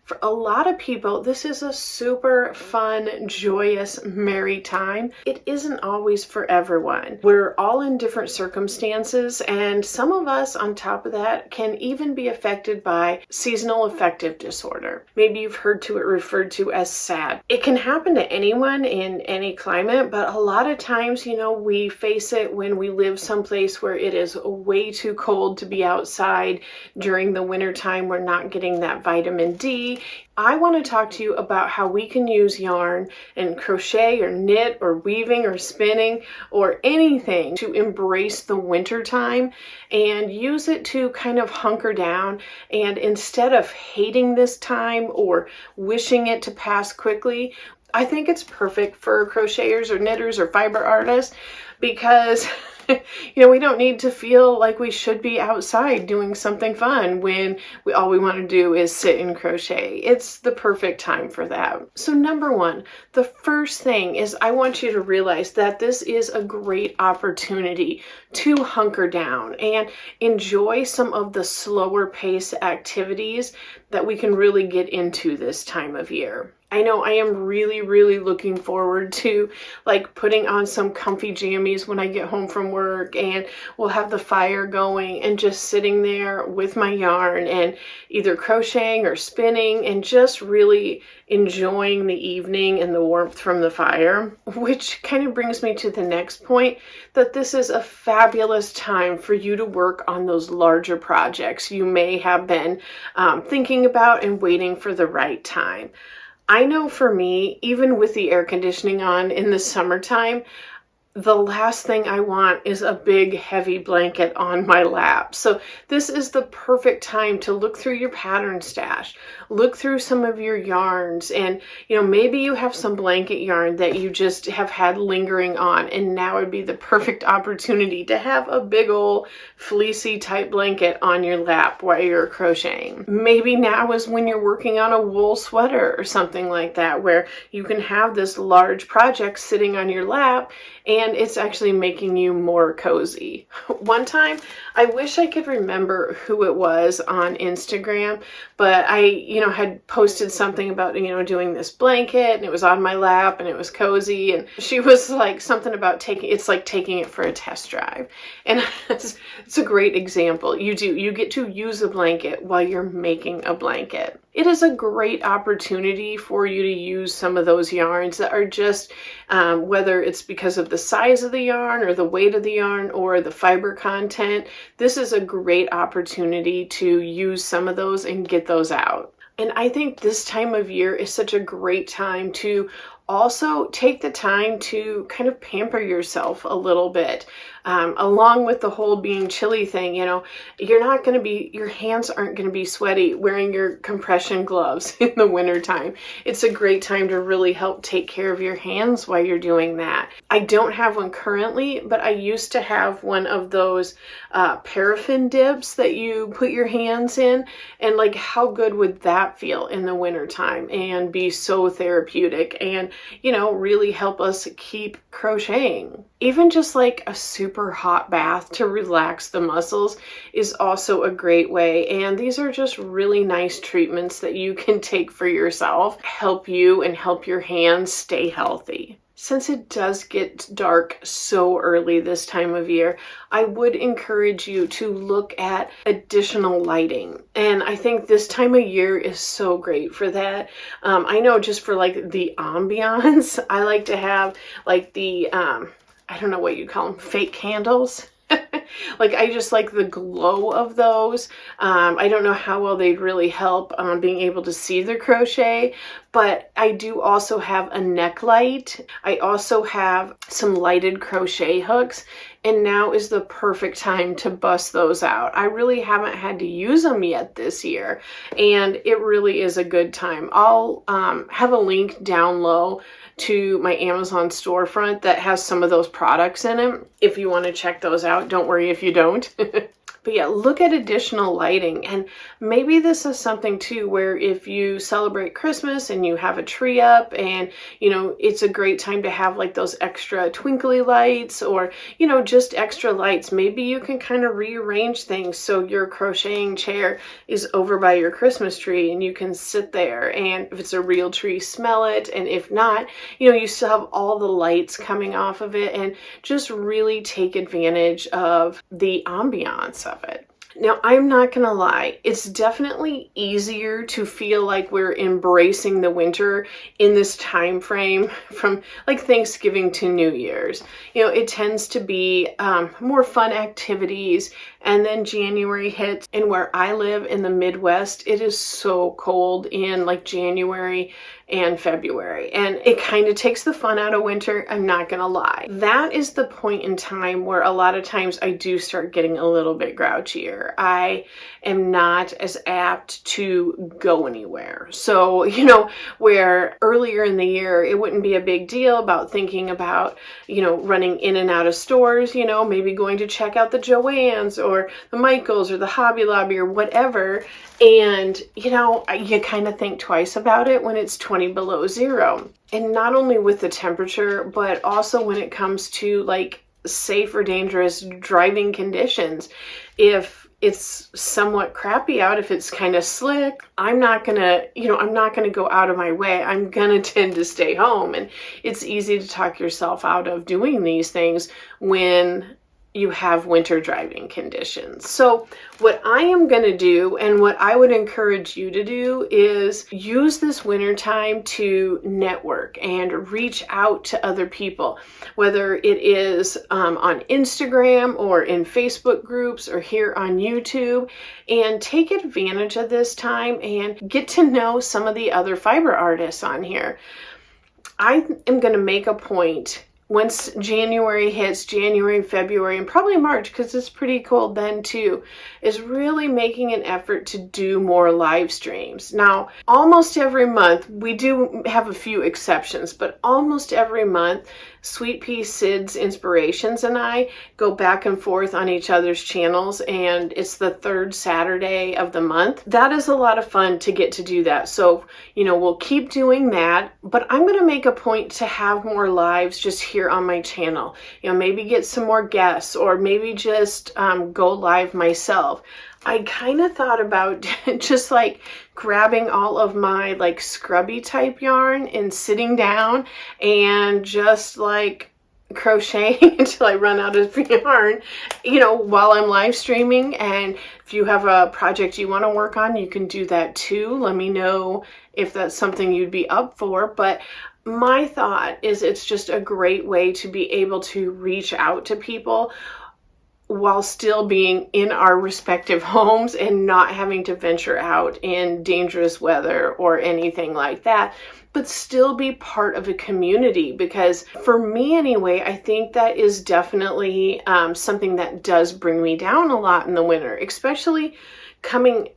For a lot of people, this is a super fun, joyous, merry time. It isn't always for everyone. We're all in different circumstances, and some of us, on top of that, can even be affected by seasonal affective disorder. Maybe you've heard it referred to as SAD. It can happen to anyone in any climate, but a lot of times, we face it when we live someplace where it is way too cold to be outside. During the winter time, we're not getting that vitamin D. I want to talk to you about how we can use yarn and crochet or knit or weaving or spinning or anything to embrace the winter time and use it to kind of hunker down. And instead of hating this time or wishing it to pass quickly, I think it's perfect for crocheters or knitters or fiber artists because we don't need to feel like we should be outside doing something fun when all we want to do is sit and crochet. It's the perfect time for that. So number one, the first thing is I want you to realize that this is a great opportunity to hunker down and enjoy some of the slower pace activities that we can really get into this time of year. I know I am really, really looking forward to putting on some comfy jammies when I get home from work, and we'll have the fire going and just sitting there with my yarn and either crocheting or spinning and just really enjoying the evening and the warmth from the fire, which kind of brings me to the next point, that this is a fabulous time for you to work on those larger projects you may have been thinking about and waiting for the right time. I know for me, even with the air conditioning on in the summertime, the last thing I want is a big heavy blanket on my lap. So this is the perfect time to look through your pattern stash, look through some of your yarns, and maybe you have some blanket yarn that you just have had lingering on, and now would be the perfect opportunity to have a big old fleecy type blanket on your lap while you're crocheting. Maybe now is when you're working on a wool sweater or something like that, where you can have this large project sitting on your lap and it's actually making you more cozy. One time, I wish I could remember who it was on Instagram, but I, had posted something about, doing this blanket, and it was on my lap and it was cozy, and she was like something about taking it for a test drive. And it's a great example. You get to use a blanket while you're making a blanket. It is a great opportunity for you to use some of those yarns that are just, whether it's because of the size of the yarn or the weight of the yarn or the fiber content, this is a great opportunity to use some of those and get those out. And I think this time of year is such a great time to also take the time to kind of pamper yourself a little bit. Along with the whole being chilly thing, your hands aren't going to be sweaty wearing your compression gloves in the wintertime. It's a great time to really help take care of your hands while you're doing that. I don't have one currently, but I used to have one of those paraffin dips that you put your hands in, and how good would that feel in the wintertime and be so therapeutic and, really help us keep crocheting. Even just a super hot bath to relax the muscles is also a great way. And these are just really nice treatments that you can take for yourself, help you and help your hands stay healthy. Since it does get dark so early this time of year, I would encourage you to look at additional lighting. And I think this time of year is so great for that. I know just for the ambiance, I like to have the, I don't know what you call them, fake candles. I just like the glow of those. I don't know how well they'd really help on being able to see the crochet, but I do also have a neck light. I also have some lighted crochet hooks, and now is the perfect time to bust those out. I really haven't had to use them yet this year, and it really is a good time. I'll have a link down low to my Amazon storefront that has some of those products in it if you want to check those out. Don't worry if you don't. But yeah, look at additional lighting. And maybe this is something too where if you celebrate Christmas and you have a tree up and, it's a great time to have like those extra twinkly lights or, just extra lights. Maybe you can kind of rearrange things so your crocheting chair is over by your Christmas tree and you can sit there, and if it's a real tree, smell it. And if not, you still have all the lights coming off of it, and just really take advantage of the ambiance of it. Now, I'm not gonna lie, it's definitely easier to feel like we're embracing the winter in this time frame from like Thanksgiving to New Year's. It tends to be more fun activities, and then January hits, and where I live in the Midwest, it is so cold in like January and February, and it kind of takes the fun out of winter. I'm not gonna lie. That is the point in time where a lot of times I do start getting a little bit grouchier. I am not as apt to go anywhere. So, where earlier in the year it wouldn't be a big deal about thinking about, running in and out of stores, maybe going to check out the Joann's or the Michael's or the Hobby Lobby or whatever. And, you kind of think twice about it when it's 20 below zero. And not only with the temperature, but also when it comes to like safe or dangerous driving conditions. If it's somewhat crappy out, if it's kind of slick, I'm not gonna go out of my way. I'm gonna tend to stay home. And it's easy to talk yourself out of doing these things when you have winter driving conditions. So what I am going to do, and what I would encourage you to do, is use this winter time to network and reach out to other people, whether it is on Instagram or in Facebook groups or here on YouTube, and take advantage of this time and get to know some of the other fiber artists on here. I am going to make a point once January hits, January, February, and probably March, because it's pretty cold then too, is really making an effort to do more live streams. Now, almost every month, we do have a few exceptions, but almost every month, Sweet Pea Sid's Inspirations and I go back and forth on each other's channels, and it's the third Saturday of the month. That is a lot of fun to get to do that. So, we'll keep doing that, but I'm going to make a point to have more lives just here on my channel. Maybe get some more guests, or maybe just go live myself. I kind of thought about just like grabbing all of my like scrubby type yarn and sitting down and just like crocheting until I run out of yarn, while I'm live streaming. And if you have a project you want to work on, you can do that too. Let me know if that's something you'd be up for. But my thought is it's just a great way to be able to reach out to people while still being in our respective homes and not having to venture out in dangerous weather or anything like that, but still be part of a community. Because for me anyway, I think that is definitely something that does bring me down a lot in the winter, especially coming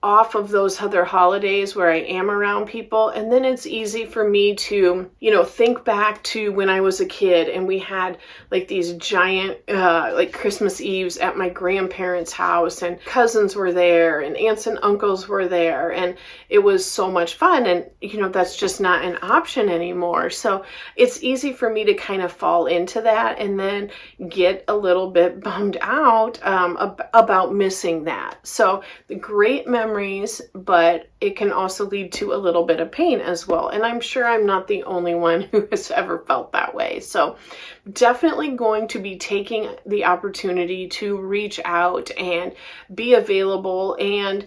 off of those other holidays where I am around people. And then it's easy for me to, think back to when I was a kid and we had like these giant like Christmas Eves at my grandparents' house, and cousins were there and aunts and uncles were there, and it was so much fun. And that's just not an option anymore. So it's easy for me to kind of fall into that and then get a little bit bummed out about missing that. So the great memories, but it can also lead to a little bit of pain as well. And I'm sure I'm not the only one who has ever felt that way. So definitely going to be taking the opportunity to reach out and be available and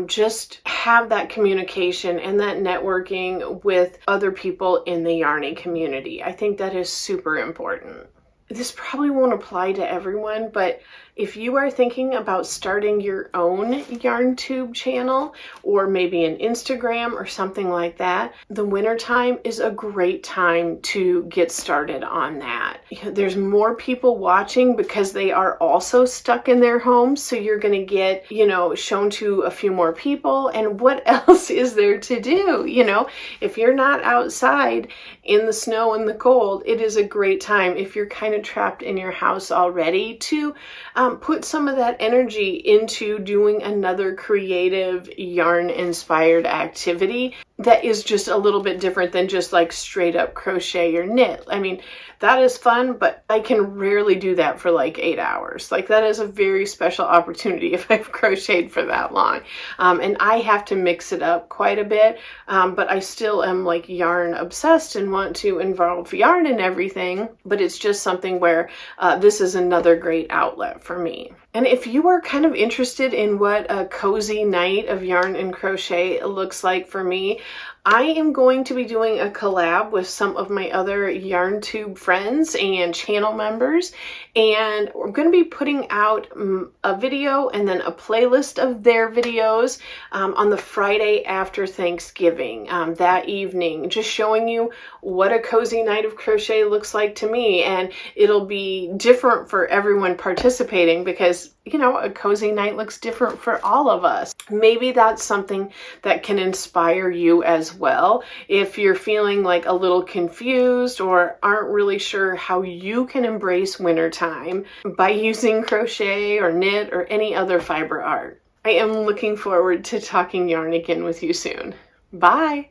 just have that communication and that networking with other people in the yarning community. I think that is super important. This probably won't apply to everyone, but if you are thinking about starting your own yarn tube channel, or maybe an Instagram or something like that, the wintertime is a great time to get started on that. There's more people watching because they are also stuck in their homes, so you're going to get, shown to a few more people. And what else is there to do? If you're not outside in the snow and the cold, it is a great time, if you're kind of trapped in your house already, to put some of that energy into doing another creative yarn inspired activity that is just a little bit different than just like straight up crochet or knit. I mean, that is fun, but I can rarely do that for like 8 hours. Like, that is a very special opportunity if I've crocheted for that long. And I have to mix it up quite a bit, but I still am like yarn obsessed and want to involve yarn in everything. But it's just something where this is another great outlet for me. And if you are kind of interested in what a cozy night of yarn and crochet looks like for me, I am going to be doing a collab with some of my other YarnTube friends and channel members, and we're going to be putting out a video and then a playlist of their videos on the Friday after Thanksgiving, that evening, just showing you what a cozy night of crochet looks like to me. And it'll be different for everyone participating because, you know, a cozy night looks different for all of us. Maybe that's something that can inspire you as well. If you're feeling like a little confused or aren't really sure how you can embrace wintertime by using crochet or knit or any other fiber art. I am looking forward to talking yarn again with you soon. Bye!